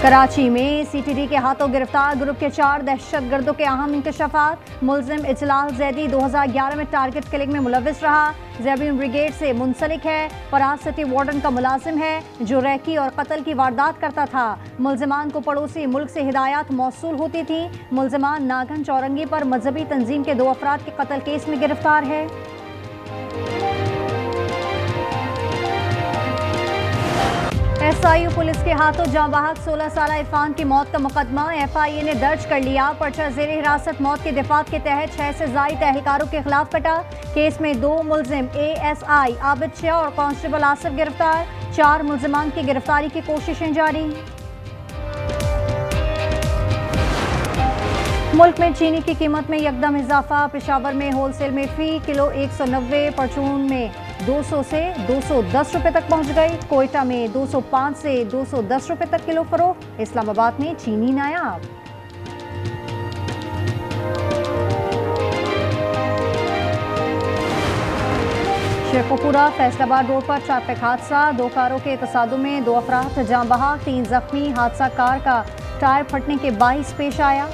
कराची में सीटीडी के हाथों गिरफ्तार ग्रुप के 4 दहशतगर्दों के अहम इंकशाफात। मुलजिम इजलाल जैदी 2011 में टारगेट किलिंग में मुलविस रहा। जैबियन ब्रिगेड से मुंसलिक है। फराज सिटी वार्डन का मुलाजिम है जो रैकी और कत्ल की वारदात करता था। मुलजिमान को पड़ोसी मुल्क से हिदायत मौसूल होती थी। मुलजिमान नागन चौरंगी पर मजहबी तंजीम के 2 अफराद के कत्ल केस में गिरफ्तार है। SIU पुलिस के हाथों जांबाहक 16 साल इरफान की मौत का मुकदमा FIA ने दर्ज कर लिया। पर्चा जेर हिरासत मौत के दिफात के तहत 6 से जायद एहलकारों के खिलाफ कटा। केस में 2 मुलजिम ASI आबिद शाह और कांस्टेबल आसिफ गिरफ्तार। 4 मुलजिमान की गिरफ्तारी की कोशिशें जारी। मुल्क में चीनी की कीमत में यकदम इजाफा। पेशावर में होलसेल में फी किलो 190, परचून में 200 से 210 रुपए तक पहुंच गई। कोयटा में 205 से 210 रुपए तक किलो फरोख्त। इस्लामाबाद में चीनी नायाब। शेखोपुरा फैसलाबाद रोड पर ट्रैफिक हादसा। 2 कारों के तसादुम में 2 अफराद जाँ बहक, 3 जख्मी। हादसा कार का टायर फटने के बाइस पेश आया।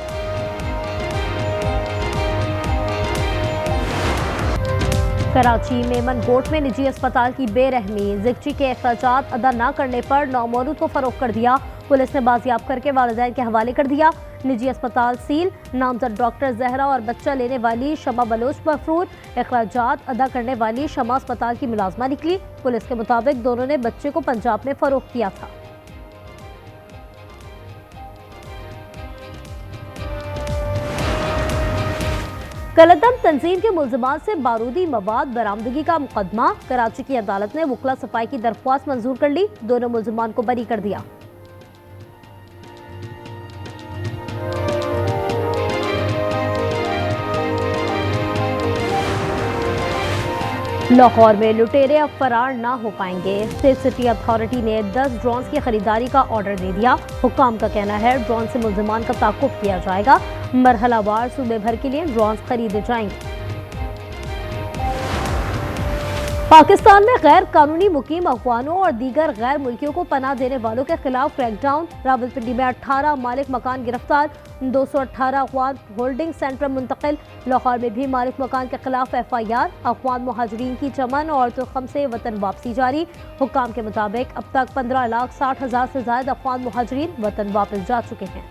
कराची मेमन गोट में निजी अस्पताल की बेरहमी। जिक्ची के अखराजात अदा न करने पर नौमौलूद को फरोख्त कर दिया। पुलिस ने बाजियाब करके वालिदैन के हवाले कर दिया। निजी अस्पताल सील। नामजद डॉक्टर जहरा और बच्चा लेने वाली शमा बलोच मफरूर। अखराजात अदा करने वाली शमा अस्पताल की मुलाजमा निकली। पुलिस के मुताबिक दोनों ने बच्चे को पंजाब में फरोख्त किया था। कलदम तंजीम के मुलजमान से बारूदी मवाद बरामदगी का मुकदमा। कराची की अदालत ने वकला सफाई की दरख्वास्त मंजूर कर ली। दोनों मुलजमान को बरी कर दिया। लाहौर में लुटेरे अब फरार ना हो पाएंगे। सेफ सिटी अथॉरिटी ने 10 ड्रोन्स की खरीदारी का ऑर्डर दे दिया। हुक्काम का कहना है ड्रोन से मुलजमान का ताक़ुब किया जाएगा। मरहलावार सूबे भर के लिए ड्रोन्स खरीदे जाएंगे। पाकिस्तान में गैर कानूनी मुकीम अफगानों और दीगर गैर मुल्कियों को पनाह देने वालों के खिलाफ क्रैकडाउन। रावलपिंडी में 18 मालिक मकान गिरफ्तार। 218 अफगान होल्डिंग सेंटर मुंतकिल। लाहौर में भी मालिक मकान के खिलाफ FIR। अफगान मुहाजिरीन की चमन और तुर्खम से वतन वापसी जारी। हुक्काम के मुताबिक अब तक 15,60,000 से ज्यादा अफगान मुहाजिरीन वतन वापस जा चुके हैं।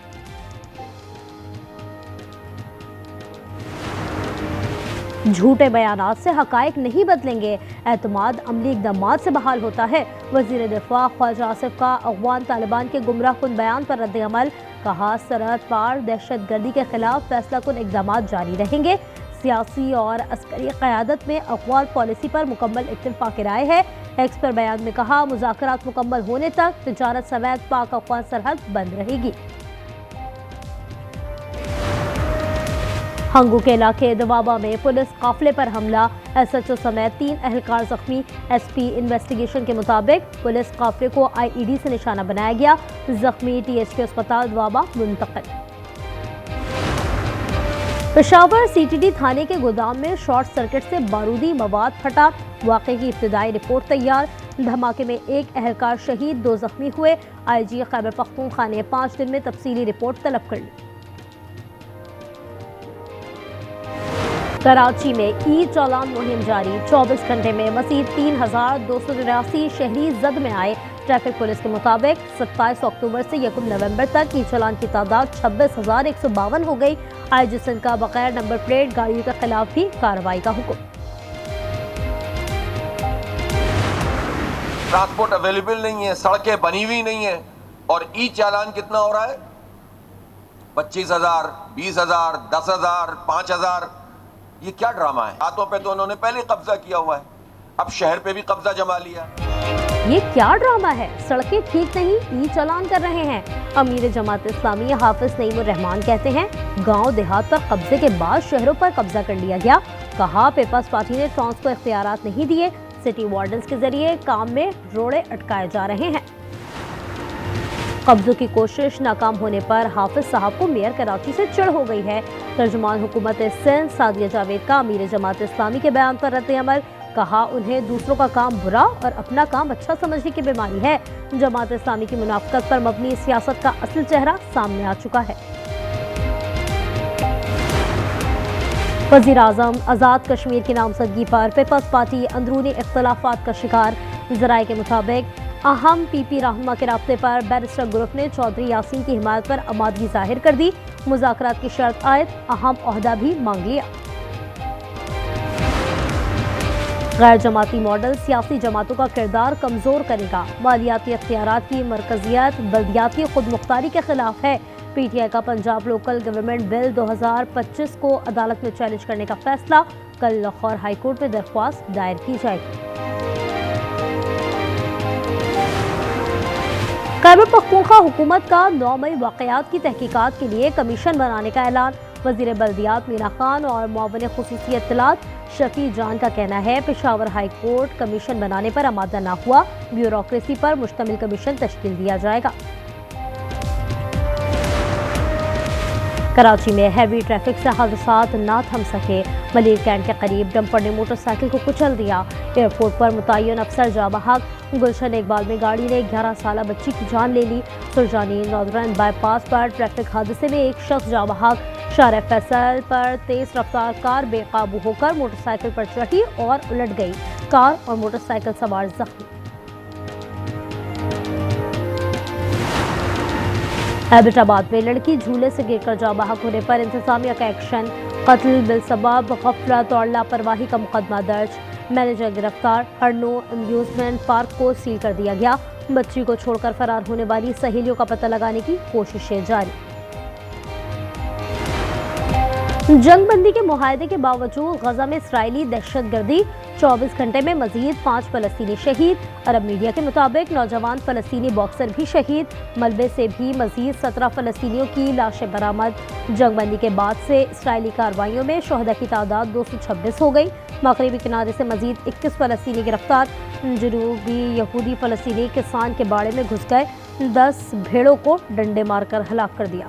झूठे बयानात से हकायक नहीं बदलेंगे। एतमाद अमली इक़दामात से बहाल होता है। वज़ीर दिफा ख्वाजा आसिफ का अफ़गान तालिबान के गुमराहकुन बयान पर रद्द अमल। कहा सरहद पार दहशतगर्दी के खिलाफ फैसलाकुन इक़दामात जारी रहेंगे। सियासी और अस्करी क़यादत में अफ़गान पॉलिसी पर मुकम्मल इत्तेफ़ाक़ राय है। एक्स पर बयान में कहा मुज़ाकरात मुकम्मल होने तक तिजारत समेत पाक अफ़गान सरहद बंद रहेगी। हंगू के इलाके दवाबा में पुलिस काफिले पर हमला। SHO समेत 3 एहलकार जख्मी। SP इन्वेस्टिगेशन के मुताबिक पुलिस काफिले को IED से निशाना बनाया गया। जख्मी THK अस्पताल दवाबा मुंतकिल। पेशावर CTD थाने के गोदाम में शॉर्ट सर्किट से बारूदी मवाद फटा। वाक़े की इब्तिदाई रिपोर्ट तैयार। धमाके में 1 एहलकार शहीद, 2 जख्मी हुए। IG खैबर पख्तूनख्वा ने 5 दिन में तफसीली रिपोर्ट तलब कर ली। कराची में ई चालान मुहिम जारी। 24 घंटे में मज़ीद 3,283 शहरी जद में आए। ट्रैफिक पुलिस के मुताबिक 27 अक्टूबर से 1 नवंबर तक ई चालान की तादाद 26,152 हो गई। IG सिंध का बगैर नंबर प्लेट गाड़ियों के खिलाफ भी कार्रवाई का हुक्म। ट्रांसपोर्ट अवेलेबल नहीं है, सड़कें बनी हुई नहीं है और ई चालान कितना हो रहा है? 25,000, 20,000, 10,000, 5,000। ये क्या ड्रामा है? हाथों पे तो उन्होंने पहले कब्जा किया हुआ है, अब शहर पे भी कब्जा जमा लिया। ये क्या ड्रामा है? सड़कें ठीक नहीं, ई चालान कर रहे हैं। अमीर जमात इस्लामी हाफिज नईमुर रहमान कहते हैं गांव देहात पर कब्जे के बाद शहरों पर कब्जा कर लिया गया। कहा पीपल्स पार्टी ने ट्रांस को इख्तियारात नहीं दिए। सिटी वार्डन्स के जरिए काम में रोड़े अटकाए जा रहे हैं। कब्जों की कोशिश नाकाम होने पर हाफिज साहब को मेयर कराची से चिढ़ हो गई है। तर्जुमान हुकूमत सिंध सादिया जावेद का अमीर जमात इस्लामी के बयान पर रद्द अमल। कहा उन्हें दूसरों का काम बुरा और अपना काम अच्छा समझने की बीमारी है। जमात इस्लामी की मुनाफिकत पर मबनी सियासत का असल चेहरा सामने आ चुका है। वज़ीर आज़म आज़ाद कश्मीर की नामजदगी पर पीपल्स पार्टी अंदरूनी इख्तलाफात का शिकार। ज़राए के मुताबिक अहम पीपी रहनुमा के राब्ते पर बैरिस्टर ग्रुप ने चौधरी यासीन की हिमायत पर आमादगी जाहिर कर दी। मुज़ाकरात की शर्त आयद अहम ओहदा भी मांग लिया। गैर जमाती मॉडल सियासी जमातों का किरदार कमजोर करेगा। मालियाती अख्तियारात की मरकजियत बल्दियाती खुद मुख्तारी के खिलाफ है। पीटीआई का पंजाब लोकल गवर्नमेंट बिल 2025 को अदालत में चैलेंज करने का फैसला। कल लाहौर हाईकोर्ट में दरख्वास्त दायर की जाएगी। खैबर पख्तूनख्वा हुकूमत का 9 मई वाक़यात की तहकीकात के लिए कमीशन बनाने का ऐलान। वज़ीर बल्दियात मीना खान और मुआविन खुसूसी इत्तलात शफी जान का कहना है पेशावर हाई कोर्ट कमीशन बनाने पर आमादा न हुआ। ब्यूरोक्रेसी पर मुश्तमिल कमीशन तश्कील दिया जाएगा। कराची में हैवी ट्रैफिक से हादसात ना थम सके। मलिर कैंट के करीब डंपर ने मोटरसाइकिल को कुचल दिया। एयरपोर्ट पर मुतय्यन अफसर जा बहक। गुलशन इकबाल में गाड़ी ने 11 साला बच्ची की जान ले ली। सुरजानी नॉर्दर्न बाईपास पर ट्रैफिक हादसे में एक शख्स जा बहक। शारे फैसल पर तेज रफ्तार कार बेकाबू होकर मोटरसाइकिल पर चढ़ी और उलट गई। कार और मोटरसाइकिल सवार जख्मी। एबटाबाद में लड़की झूले से गिरकर जा बहक होने पर इंतजामिया का एक्शन। कत्ल बिलसबाब गफलत और लापरवाही का मुकदमा दर्ज। मैनेजर गिरफ्तार। हरनो अम्यूजमेंट पार्क को सील कर दिया गया। बच्ची को छोड़कर फरार होने वाली सहेलियों का पता लगाने की कोशिशें जारी। जंगबंदी के मुआहदे के बावजूद गजा में इसराइली दहशतगर्दी। 24 घंटे में मजीद 5 फलस्तीनी शहीद। अरब मीडिया के मुताबिक नौजवान फलस्तीनी बॉक्सर भी शहीद। मलबे से भी मजीद 17 फलस्तीनियों की लाशें बरामद। जंगबंदी के बाद से इसराइली कार्रवाइयों में शहदा की तादाद 226 हो गई। मगरबी किनारे से मजीद 21 फलस्तीनी गिरफ्तार। जनूबी यहूदी फलस्तीनी किसान के बाड़े में घुस गए। 10 भेड़ों को डंडे मारकर हलाक कर दिया।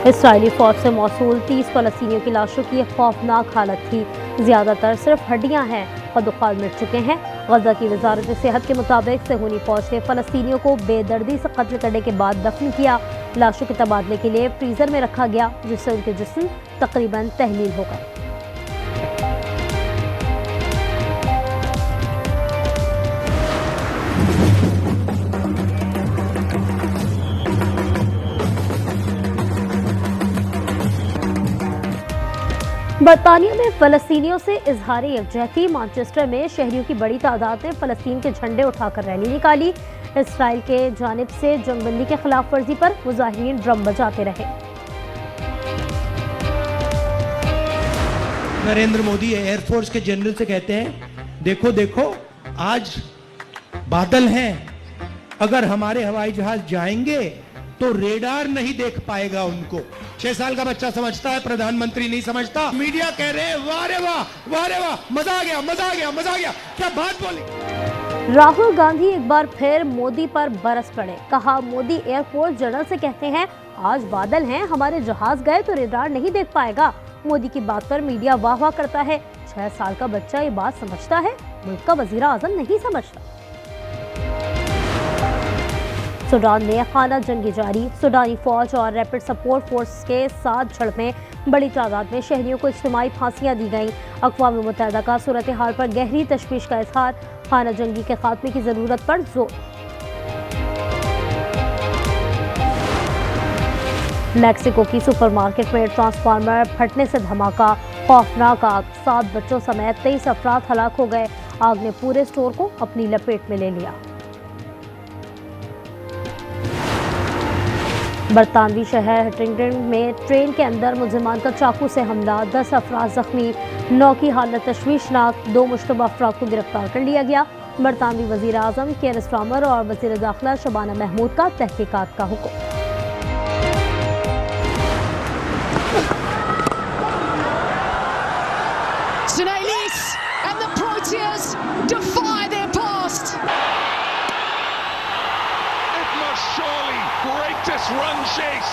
इसराइली फौज से मौसूल 30 फलस्तीनियों की लाशों की खौफनाक हालत थी। ज्यादातर सिर्फ हड्डियां हैं। कदुखाल मिट चुके हैं। गजा की वजारत सेहत के मुताबिक सेहूनी फौज ने फलस्तीनियों को बेदर्दी से कत्ल करने के बाद दफन किया। लाशों के तबादले के लिए फ्रीजर में रखा गया, जिससे उनके जिस्म तकरीबन तहलील हो गए। बरतानिया में फलस्तीनियों से इजहार यकजहती। मैनचेस्टर में शहरियों की बड़ी तादाद ने फलस्तीन के झंडे उठाकर रैली निकाली। इसराइल के जानिब से जंगबंदी के खिलाफ वर्जी पर मुजाहिरीन ड्रम बजाते रहे। नरेंद्र मोदी एयरफोर्स के जनरल से कहते हैं देखो देखो आज बादल हैं, अगर हमारे हवाई जहाज जाएंगे तो रेडार नहीं देख पाएगा उनको। 6 साल का बच्चा समझता है, प्रधानमंत्री नहीं समझता। मीडिया कह रहे हैं वाह रे वाह, वाह रे वाह, मजा आ गया, मजा आ गया, मजा आ गया। क्या बात बोली। राहुल गांधी एक बार फिर मोदी पर बरस पड़े। कहा मोदी एयरफोर्स जनरल से कहते हैं आज बादल हैं, हमारे जहाज गए तो रेडार नहीं देख पाएगा। मोदी की बात पर मीडिया वाह वाह करता है। 6 साल का बच्चा ये बात समझता है, मुल्क का वजीर आजम नहीं समझता। सूडान में खाना जंगी जारी। सूडानी फौज और रैपिड सपोर्ट फोर्स के साथ झड़पें। बड़ी तादाद में शहरियों को इज्तिमाई फांसियां दी गईं। अक़वाम मुत्तहिदा का सूरत हाल पर गहरी तशवीश का इजहार। खाना जंगी के खात्मे की जरूरत पर जोर। मैक्सिको की सुपरमार्केट में ट्रांसफार्मर फटने से धमाका। खौफनाक आग, 7 बच्चों समेत 23 अफराद हलाक हो गए। आग ने पूरे स्टोर को अपनी लपेट में ले लिया। बरतानवी शहर हटिंगटन में ट्रेन के अंदर मुलजिमान का चाकू से हमला। 10 अफराद जख्मी। 9 की हालत तशवीशनाक। 2 मुश्तबा अफराद को गिरफ्तार कर लिया गया। बरतानवी वजीर आजम केयर स्टार्मर और वजीर दाखिला शबाना महमूद का तहकीकात का हुक्म। Surely greatest run chase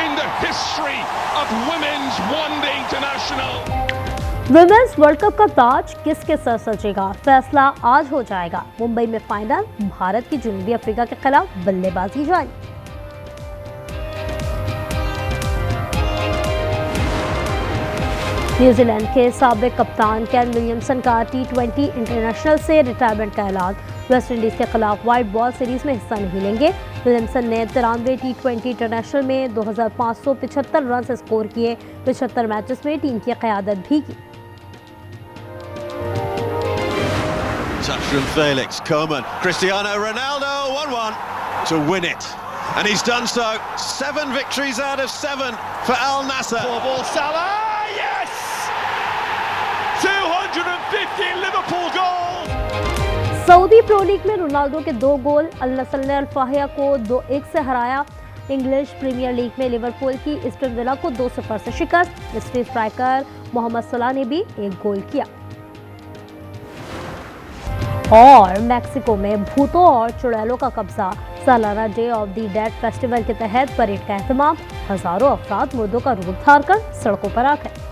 in the history of Women's One Day International. Women's world cup का ताज किसके सर सजेगा, फैसला आज हो जाएगा। मुंबई में फाइनल, भारत की जनूबी अफ्रीका के खिलाफ बल्लेबाजी जारी। न्यूजीलैंड के साबिक कप्तान केन विलियमसन का T20 इंटरनेशनल से रिटायरमेंट का ऐलान। वेस्ट इंडीज के खिलाफ व्हाइट बॉल सीरीज में हिस्सा नहीं लेंगे। विलियमसन ने 93 T20 इंटरनेशनल में 2575 रन स्कोर किए। 75 मैचेस में टीम की क़यादत भी की। Touch from Felix, Coman, Cristiano Ronaldo, 1-1 to win it. And he's done so. 7 victories out of 7 for Al Nassr. Ball Salah, yes! 250 Liverpool goals! Saudi pro league में Ronaldo के 2 गोल, अल नस्र ने अल फाहिया को 2-1 से हराया। इंग्लिश प्रीमियर लीग में Liverpool की Aston villa को 2-0 से शिकस्त। मिस्ट्री स्ट्राइकर मोहम्मद सलाह ने भी 1 गोल किया। और मैक्सिको में भूतों और चुड़ैलों का कब्जा। सालाना day of the dead festival के तहत परेड का एहतमाम। हजारों अफराद मुर्दों का रूप धार कर सड़कों पर आ गए।